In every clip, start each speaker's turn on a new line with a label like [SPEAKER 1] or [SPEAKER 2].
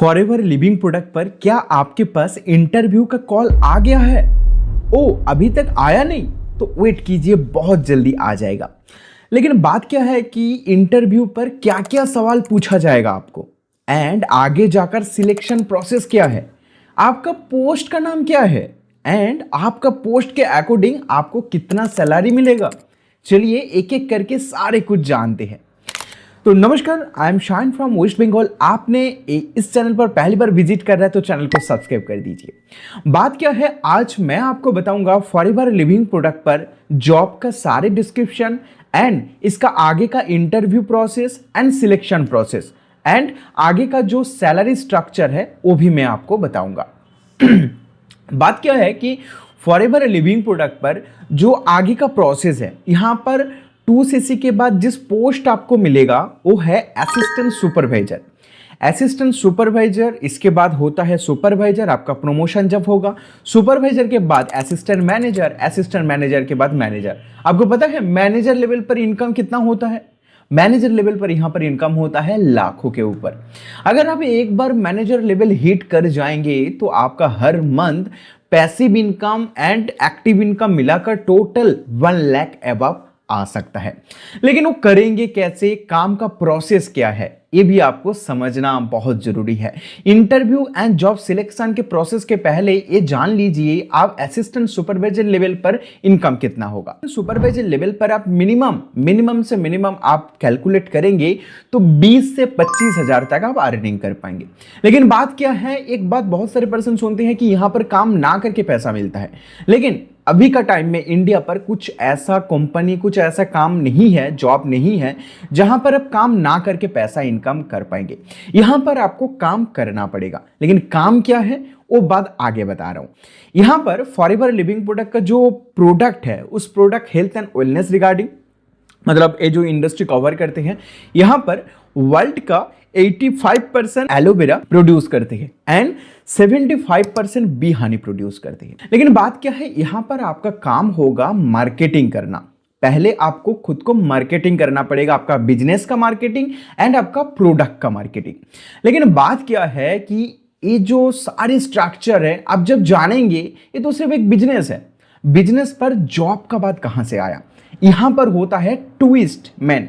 [SPEAKER 1] Forever living product पर क्या आपके पास इंटरव्यू का कॉल आ गया है? ओ अभी तक आया नहीं तो वेट कीजिए, बहुत जल्दी आ जाएगा। लेकिन बात क्या है कि इंटरव्यू पर क्या क्या सवाल पूछा जाएगा आपको, एंड आगे जाकर सिलेक्शन प्रोसेस क्या है, आपका पोस्ट का नाम क्या है, एंड आपका पोस्ट के अकॉर्डिंग आपको कितना सैलरी मिलेगा। चलिए एक एक करके सारे कुछ जानते हैं। तो नमस्कार, I am Shine from West Bengal. आपने इस चैनल पर पहली बार विजिट कर रहा है तो चैनल को सब्सक्राइब कर दीजिए। बात क्या है, आज मैं आपको बताऊंगा फॉरएवर लिविंग प्रोडक्ट पर जॉब का सारे डिस्क्रिप्शन एंड इसका आगे का interview process and selection process and आगे का जो सैलरी स्ट्रक्चर है वो भी मैं आपको बताऊंगा। बात क्या है कि फॉरएवर लिविंग प्रोडक्ट पर जो आगे का प्रोसेस है, यहाँ पर 2cc के बाद जिस पोस्ट आपको मिलेगा वो है असिस्टेंट सुपरवाइजर। असिस्टेंट सुपरवाइजर, इसके बाद होता है सुपरवाइजर, आपका प्रमोशन जब होगा। सुपरवाइजर के बाद असिस्टेंट मैनेजर, असिस्टेंट मैनेजर के बाद मैनेजर। आपको पता है मैनेजर लेवल पर इनकम कितना होता है? मैनेजर लेवल पर यहाँ पर इनकम होता है लाखों के ऊपर। अगर आप एक बार मैनेजर लेवल हिट कर जाएंगे तो आपका हर month passive income and active income मिलाकर टोटल 1 लाख अबव आ सकता है। लेकिन वो करेंगे कैसे, काम का प्रोसेस क्या है, ये भी आपको समझना बहुत जरूरी है। इंटरव्यू एंड जॉब सिलेक्शन के प्रोसेस के पहले ये जान लीजिए आप असिस्टेंट सुपरवाइजर लेवल पर इनकम कितना होगा। सुपरवाइजर लेवल पर आप मिनिमम से मिनिमम आप कैलकुलेट करेंगे तो 20 से 25 हजार तक आप अर्निंग कर पाएंगे। लेकिन बात क्या है, एक बात बहुत सारे पर्सन सुनते हैं कि यहां पर काम ना करके पैसा मिलता है। लेकिन अभी का टाइम में इंडिया पर कुछ ऐसा कंपनी, कुछ ऐसा काम नहीं है, जॉब नहीं है जहां पर आप काम ना करके पैसा इनकम कर पाएंगे। यहां पर आपको काम करना पड़ेगा। लेकिन काम क्या है वो बात आगे बता रहा हूं। यहां पर फॉरएवर लिविंग प्रोडक्ट का जो प्रोडक्ट है, उस product health and wellness regarding, मतलब ये जो इंडस्ट्री कवर करते हैं, यहां पर वर्ल्ड का 85% एलोवेरा प्रोड्यूस करते हैं एंड 75% बी हनी प्रोड्यूस करते हैं। लेकिन बात क्या है, यहां पर आपका काम होगा मार्केटिंग करना। पहले आपको खुद को मार्केटिंग करना पड़ेगा, आपका बिजनेस का मार्केटिंग एंड आपका प्रोडक्ट का मार्केटिंग। लेकिन बात क्या है कि ये जो सारे स्ट्रक्चर है आप जब जानेंगे, ये तो सिर्फ एक बिजनेस है। बिजनेस पर जॉब का बात कहां से आया, यहां पर होता है ट्विस्ट मैन।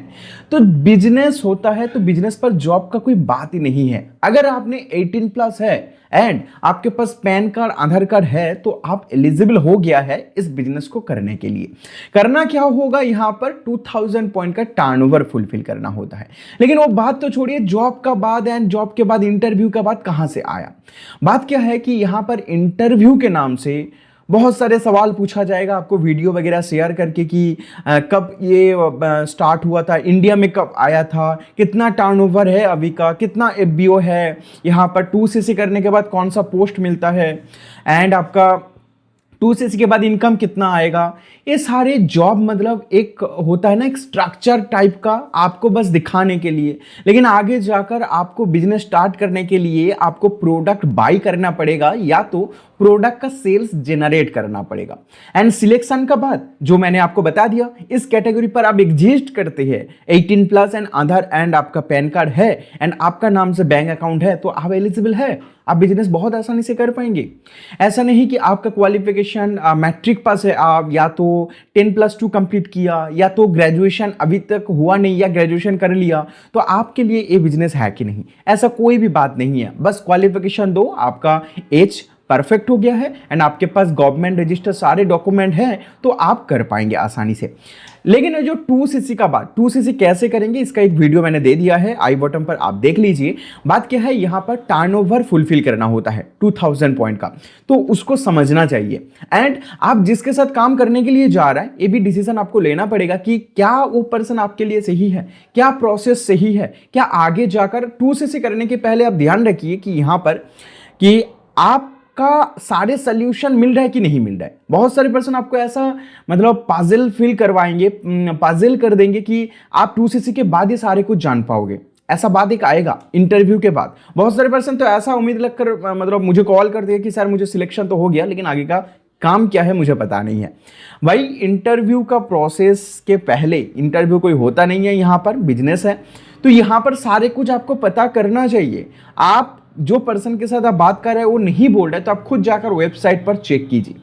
[SPEAKER 1] तो बिजनेस होता है तो बिजनेस पर जॉब का कोई बात ही नहीं है। अगर आपने 18+ है एंड आपके पास पैन कार्ड, आधार कार्ड है तो आप एलिजिबल हो गया है इस बिजनेस को करने के लिए। करना क्या होगा, यहां पर 2000 पॉइंट का टर्नओवर फुलफिल करना होता है। लेकिन वो बात तो छोड़िए, जॉब का बाद एंड जॉब के बाद इंटरव्यू का बाद कहां से आया। बात क्या है कि यहां पर इंटरव्यू के नाम से बहुत सारे सवाल पूछा जाएगा आपको, वीडियो वगैरह शेयर करके कि कब ये स्टार्ट हुआ था, इंडिया में कब आया था, कितना टर्नओवर है अभी का, कितना एफबीओ है, यहाँ पर 2cc करने के बाद कौन सा पोस्ट मिलता है एंड आपका 2cc के बाद इनकम कितना आएगा। ये सारे जॉब मतलब एक होता है ना, एक स्ट्रक्चर टाइप का, आपको बस दिखाने के लिए। लेकिन आगे जाकर आपको बिजनेस स्टार्ट करने के लिए आपको प्रोडक्ट बाई करना पड़ेगा या तो प्रोडक्ट का सेल्स जनरेट करना पड़ेगा। एंड सिलेक्शन का बाद जो मैंने आपको बता दिया, इस कैटेगरी पर आप एग्जिस्ट करते हैं, 18+ एंड आधार एंड आपका पैन कार्ड है एंड आपका नाम से बैंक अकाउंट है तो आप एलिजिबल है, आप बिजनेस बहुत आसानी से कर पाएंगे। ऐसा नहीं कि आपका क्वालिफिकेशन मैट्रिक पास है, आप या तो 10+2 कंप्लीट किया या तो ग्रेजुएशन अभी तक हुआ नहीं या ग्रेजुएशन कर लिया तो आपके लिए ये बिजनेस है कि नहीं, ऐसा कोई भी बात नहीं है। बस क्वालिफिकेशन दो, आपका एज परफेक्ट हो गया है एंड आपके पास गवर्नमेंट रजिस्टर सारे डॉक्यूमेंट हैं तो आप कर पाएंगे आसानी से। लेकिन जो 2cc का बात, 2cc कैसे करेंगे इसका एक वीडियो मैंने दे दिया है, आई बटन पर आप देख लीजिए। बात क्या है, यहां पर टर्नओवर फुलफिल करना होता है 2000 पॉइंट का, तो उसको समझना चाहिए। एंड आप जिसके साथ काम करने के लिए जा रहा है, ये भी डिसीजन आपको लेना पड़ेगा कि क्या वो पर्सन आपके लिए सही है, क्या प्रोसेस सही है, क्या आगे जाकर 2cc करने के पहले आप ध्यान रखिए कि यहां पर कि आप का सारे सॉल्यूशन मिल रहा है कि नहीं मिल रहा है। बहुत सारे पर्सन आपको ऐसा मतलब पजल फिल करवाएंगे, पजल कर देंगे कि आप 2cc के बाद ये सारे कुछ जान पाओगे। ऐसा बात एक आएगा इंटरव्यू के बाद। बहुत सारे पर्सन तो ऐसा उम्मीद लग कर मतलब मुझे कॉल कर दिया कि सर मुझे सिलेक्शन तो हो गया लेकिन आगे का काम क्या है मुझे पता नहीं है। भाई इंटरव्यू का प्रोसेस के पहले इंटरव्यू कोई होता नहीं है, यहाँ पर बिजनेस है तो यहाँ पर सारे कुछ आपको पता करना चाहिए। आप जो पर्सन के साथ आप बात कर रहे हैं वो नहीं बोल रहे, तो आप खुद जाकर वेबसाइट पर चेक कीजिए,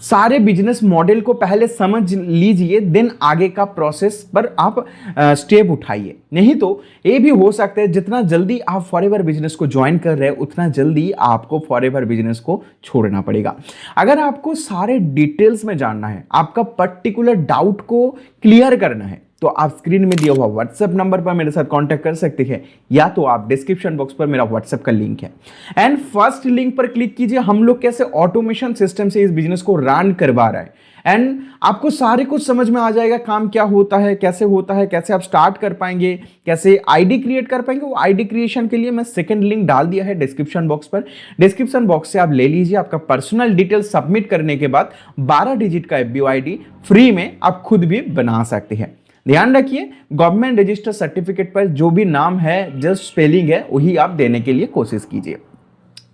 [SPEAKER 1] सारे बिजनेस मॉडल को पहले समझ लीजिए, देन आगे का प्रोसेस पर आप स्टेप उठाइए। नहीं तो ये भी हो सकता है जितना जल्दी आप फॉरएवर बिजनेस को ज्वाइन कर रहे हैं उतना जल्दी आपको फॉरएवर बिजनेस को छोड़ना पड़ेगा। अगर आपको सारे डिटेल्स में जानना है, आपका पर्टिकुलर डाउट को क्लियर करना है, तो आप स्क्रीन में दिया हुआ व्हाट्सएप नंबर पर मेरे साथ कांटेक्ट कर सकते हैं, या तो आप डिस्क्रिप्शन बॉक्स पर मेरा व्हाट्सएप का लिंक है, एंड फर्स्ट लिंक पर क्लिक कीजिए। हम लोग कैसे ऑटोमेशन सिस्टम से इस बिजनेस को रन करवा रहे हैं, एंड आपको सारे कुछ समझ में आ जाएगा, काम क्या होता है, कैसे आप स्टार्ट कर पाएंगे, कैसे आईडी क्रिएट कर पाएंगे। वो आईडी क्रिएशन के लिए मैं सेकंड लिंक डाल दिया है डिस्क्रिप्शन बॉक्स पर, डिस्क्रिप्शन बॉक्स से आप ले लीजिए। आपका पर्सनल डिटेल सबमिट करने के बाद 12 डिजिट का एफबीओ आईडी फ्री में आप खुद भी बना सकते हैं। ध्यान रखिए, गवर्नमेंट रजिस्टर सर्टिफिकेट पर जो भी नाम है, जस्ट स्पेलिंग है, वही आप देने के लिए कोशिश कीजिए।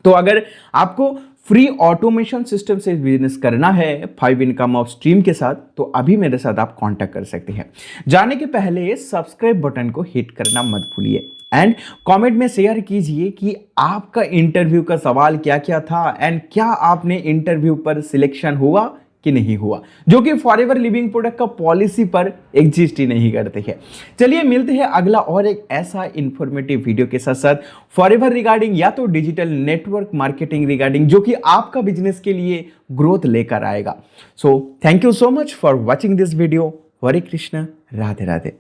[SPEAKER 1] तो अगर आपको फ्री ऑटोमेशन सिस्टम से बिजनेस करना है 5 इनकम ऑफ स्ट्रीम के साथ, तो अभी मेरे साथ आप कांटेक्ट कर सकते हैं। जाने के पहले सब्सक्राइब बटन को हिट करना मत भूलिए, एंड कमेंट में शेयर कीजिए कि आपका इंटरव्यू का सवाल क्या क्या था, एंड क्या आपने इंटरव्यू पर सिलेक्शन हुआ कि नहीं हुआ, जो कि फॉरएवर लिविंग प्रोडक्ट का पॉलिसी पर एग्जिस्ट ही नहीं करते हैं। चलिए मिलते हैं अगला और एक ऐसा इंफॉर्मेटिव वीडियो के साथ फॉरएवर रिगार्डिंग या तो डिजिटल नेटवर्क मार्केटिंग रिगार्डिंग, जो कि आपका बिजनेस के लिए ग्रोथ लेकर आएगा। So thank you so much for watching this video. Hare Krishna, Radhe Radhe.